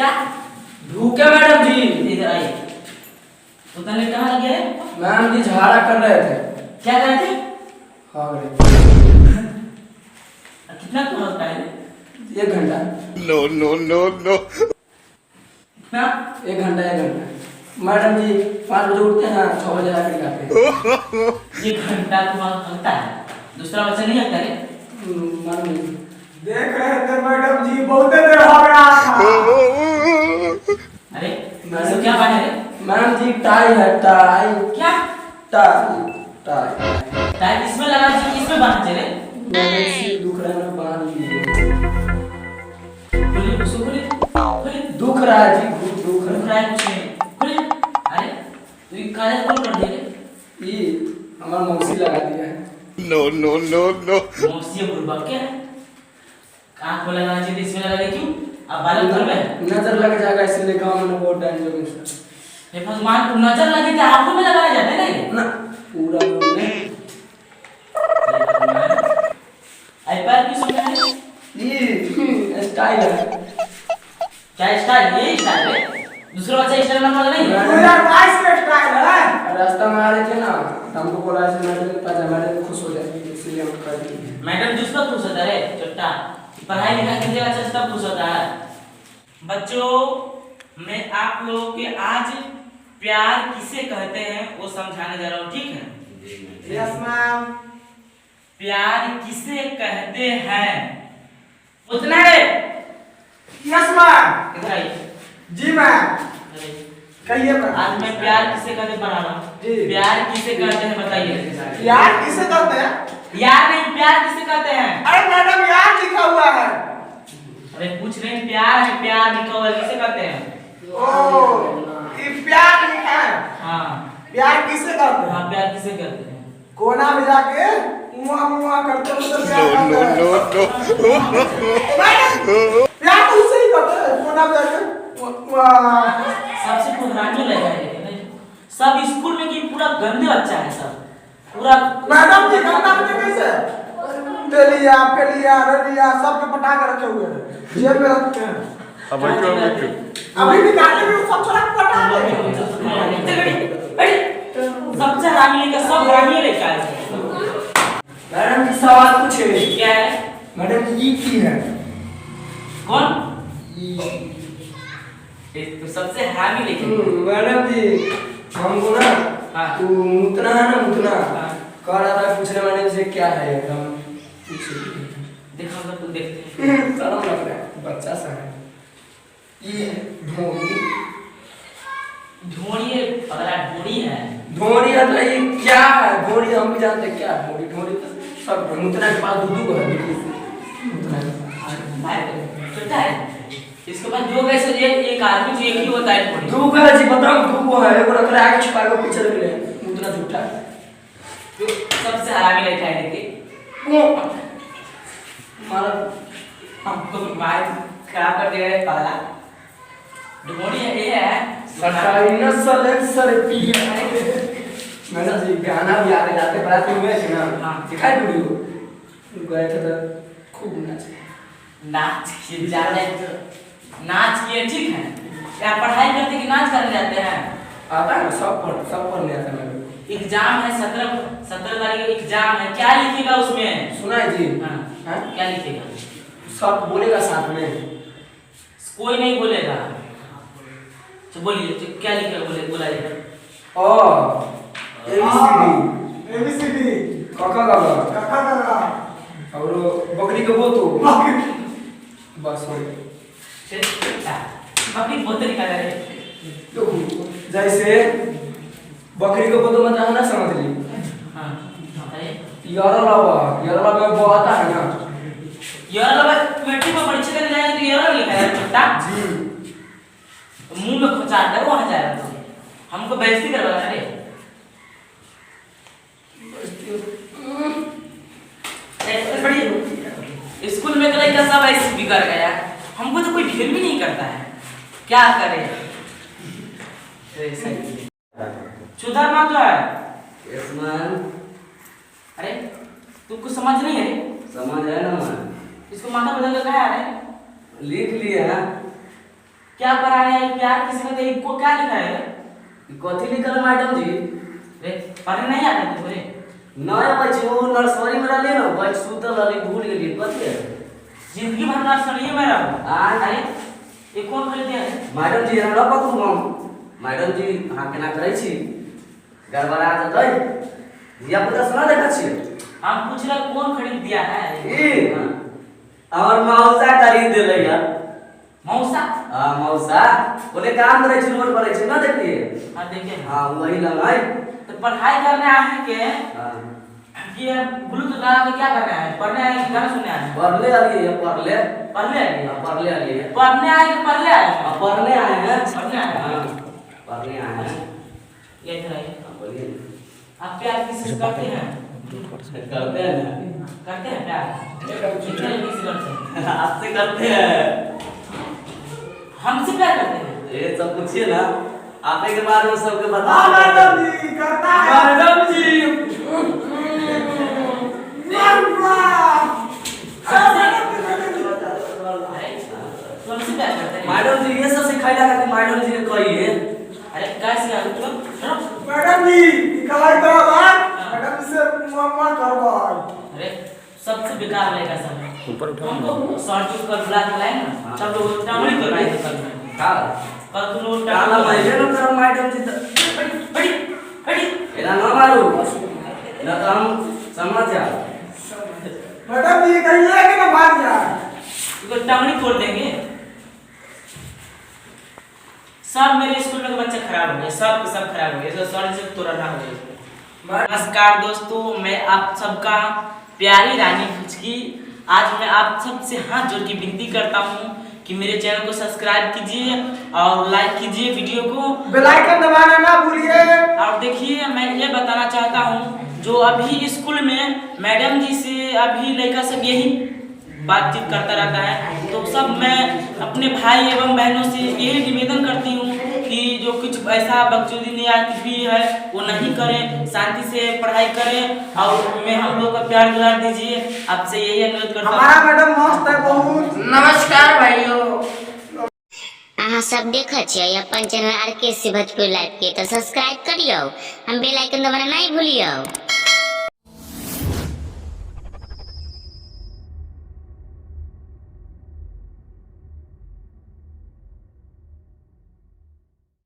क्या भूखे मैडम जी। इधर आइए। तो तने कहाँ लगे है? मैम जी झाड़ा कर रहे थे। क्या कर रहे थे? हाँ कितना क्यों होता है? 1 घंटा। No. कितना? 1 घंटा 1 घंटा। मैडम जी 5 बजे उठते हैं 6 बजे आके खाते हैं। 1 घंटा तुम्हारा लगता है, दूसरा बच्चा नहीं लगता है? मैडम जी देख रहे थे मैडम जी, बहुत देर हो गया था। अरे मैडम क्या बात है? मैडम जी टाई है टाई। क्या टाई टाई। टाइम इसमें लगा जी, किसमें बांध चले? मैडम जी दुख रहा है बांध लीजिए। खोलिए उसको, खोलिए दुख रहा है जी दुख रुक रहा रहा है कुछ नहीं, खोलिए। अरे तू ये कागज खोल कर दे रे। है। ये हमारा मौसी लगा दिया है। No. मौसी बुढ़बा क्या है? आँख में लगाना चाहिए, इसमें लगा दे क्यों? अब बालक घर में नजर लग जाएगा इसलिए गाँव में बहुत डेंजर है सर। हे भगवान, तुम नजर लगी तो आंखों में लगाया जाता है ना ये? ना पूरा में आई पैर क्यों समझा है? ये स्टाइल है। क्या स्टाइल? ये स्टाइल है? दूसरा बच्चा स्टाइल बनने वाला नहीं है? 2022 का स्टाइल है। रास्ता में आ रहे थे ना, हमको बोला ऐसे मैडम के पास मैडम खुश हो जाएगी इसलिए हम कर दिए। मैडम जिस पर खुश होता है चट्टा, पढ़ाई लिखाई कीजिएगा अच्छा से तब खुश होता है। बच्चों, मैं आप लोगों के आज प्यार किसे कहते हैं वो समझाने जा रहा हूँ, ठीक है? Yes ma'am. प्यार किसे कहते हैं उतना है। Yes ma'am. इधर आइए। जी मैम। अरे, कहिए मैम। आज मैं प्यार किसे कहते हैं पढ़ा रहा हूँ। जी। प्यार किसे कहते हैं बताइए। यार किसे कहते हैं? यार नहीं, प्यार किसे कहते हैं? अरे मैडम यार लिखा हुआ है। अरे पूछ रहे हैं, प्यार है, प्यार लिखा हुआ है, किसे कहते हैं? ओ, ये प्यार लिखा है। हाँ प्यार किसे कहते हैं? हाँ, प्यार किसे कहते हैं? कोना में जाके मुआ मुआ करते हैं तो प्यार कहते हैं। No. प्यार तो उसे ही कहते हैं, कोना में जाके मुआ। सबसे पुरानी लगा है सब स्कूल में कि पूरा गंदे बच्चा है सब पूरा। मैडम जी गंदा बच्चे कैसे? फेलिया फेलिया रलिया सब पे पटा के रखे हुए हैं, जेब में रखते हैं। अभी भी गाड़ी में सब छोड़ा के पटा दे। सबसे हरामी लेकर सब हरामी लेकर आए। मैडम जी सवाल पूछे। क्या है? मैडम जी ये की है? कौन? तो सबसे हरामी लेकर। मैडम जी हमको ना हाँ। तू मुतना है ना मुतना हाँ। कह रहा था पूछने मैडम से क्या है एकदम देखो अगर तुम देखते हैं शर्म लग रहा है बच्चा सा है। ये ढोरी ढोड़ी है, पगला ढोड़ी है। ढोरी है तो ये क्या है? ढोरी हम भी जानते हैं क्या है ढोरी। ढोरी तो सब मुतना के पास दूध को है मुतना के पास। छोटा है इसके पास दो कैसे एक आदमी जो एक ही होता है ढोड़ी। दूध है जी बताओ दूध को है एगो रख रहा है छुपा के पीछे रख ले मुतना झूठा है। तो सबसे हरामी लेकर आए देखिए हमारा हमको मार खराब कर दे रहे पगला। ढोड़ी है ये है सरकारी न सलेंसर पी है। मैडम जी गाना भी आते जाते बराती हुए थे ना। हाँ। दिखाई वीडियो गए थे तो खूब नाचे। नाच किए जा रहे हैं, नाच किए ठीक है। क्या पढ़ाई करते कि नाच करने जाते हैं? आता है ना सब पढ़ने आता है मेरे को। एग्जाम है 17 तारीख को एग्जाम है, क्या लिखेगा उसमें? सुना है जी? हाँ हाँ? क्या लिखेगा? सब बोलेगा साथ में। कोई नहीं बोलेगा तो बोलिए तो क्या लिखेगा बोलाइए। ओ एबीसीडी काका काका काका काका और बकरी के बोतो बस हो गया। बकरी बहुत तरीका है। तो जैसे बकरी के बोतो मतलब ना समझ ली। हाँ अरे यार में बहुत है ना। यार मैट्रिक में परीक्षा देने जाएंगे तो यार लिखा है छोटा जी मुंह में खुचा कर वहां जाएगा तो हमको बेइज्जती करवाना रे। स्कूल में कल का सब ऐसे बिगड़ गया, हमको तो कोई फिर भी नहीं करता है, क्या करे? सुधर ना तो है। Yes ma'am. अरे तुमको समझ नहीं है? समझ है ना मैम। इसको माथा बदल कर कहा है? लिख लिए हैं। क्या पढ़ा रहे हैं प्यार किसी को तो को क्या लिखा है कथी लिखल है मैडम जी? रे पढ़ने नहीं आता तुमरे नया बच्चे वो नर्सरी में रहले ना बच सुतल रहले भूल गेली कथी है? जिंदगी भर ना सुनिए मेरा अरे ये कौन खरीद दिया है मैडम जी हमरा पकड़ू हम मैडम जी अहाँ केना करै छी गड़बड़ा जेतै धिया पुता सुना देखा छी हम पूछ रहे कौन खरीद दिया है ई और मौसा खरीद देले यार मौसा हां मौसा बोले काम करे छी रोड पर छी ना देखिए हां देखे हां वही लगाई तो पढ़ाई करने आए हैं के हां ये ब्लूटूथ लगा के क्या करना है पढ़ने आए कि गाना सुनने आए पढ़ले आली है पढ़ले पढ़ने आए पढ़ले आली है पढ़ने आए कि पढ़ले आए पढ़ने आए हैं पढ़ने आए हां पढ़ने आए हैं ये इधर आइए बोलिए आप प्यार किससे करते हैं करते हैं करते हैं प्यार कितने लोग किससे करते हैं आपसे करते हैं हमसे प्यार करते हैं ये सब पूछिए ना आपे के बारे में सबके बता हाँ मैडम जी करता है मैडम जी तुमसे प्यार करते हैं मैडम जी ये सब सिखाइला का मैडम जी ने कहिए अरे कैसे यार तुम मैडम जी निकाल दो बात मैडम जी से मुआवजा करवा अरे सबसे बेकार लड़का सब है ऊपर उठा हमको शॉर्ट यूज कर बुला के लाए ना सब लोग टावली कर रहे थे कल में का कल तुम लोग काला महीने में करो मैडम जी बड़ी बड़ी एना ना मारू ना तो हम समझ जा मैडम जी कहिए कि ना भाग जाए इसको टावली तोड़ देंगे सब मेरे स्कूल में बच्चे खराब हो गए सब खराब हो गए सब सॉरी से तोड़ा ना हो गया नमस्कार दोस्तों मैं आप सबका प्यारी रानी फुचकी आज मैं आप सबसे हाथ जोड़ के विनती करता हूँ कि मेरे चैनल को सब्सक्राइब कीजिए और लाइक कीजिए वीडियो को बेल आइकन दबाना ना भूलिए और देखिए मैं ये बताना चाहता हूँ जो अभी स्कूल में मैडम जी से अभी लड़का सब यही बातचीत करता रहता है तो सब मैं अपने भाई एवं बहनों से यही निवेदन करती हूँ कि जो कुछ ऐसा बकचोदी या कुछ भी है वो नहीं करें शांति से पढ़ाई करें और मैं हम लोग का प्यार दुलार दीजिए आपसे यही अनुरोध करता हूँ हमारा मैडम मस्त है बहुत नमस्कार भाइयों अहाँ सब देखै छियै अपन चैनल RKC भोजपुरी लाइव के तो सब्सक्राइब करियो हम बेल आइकन दबाना नहीं भूलियो।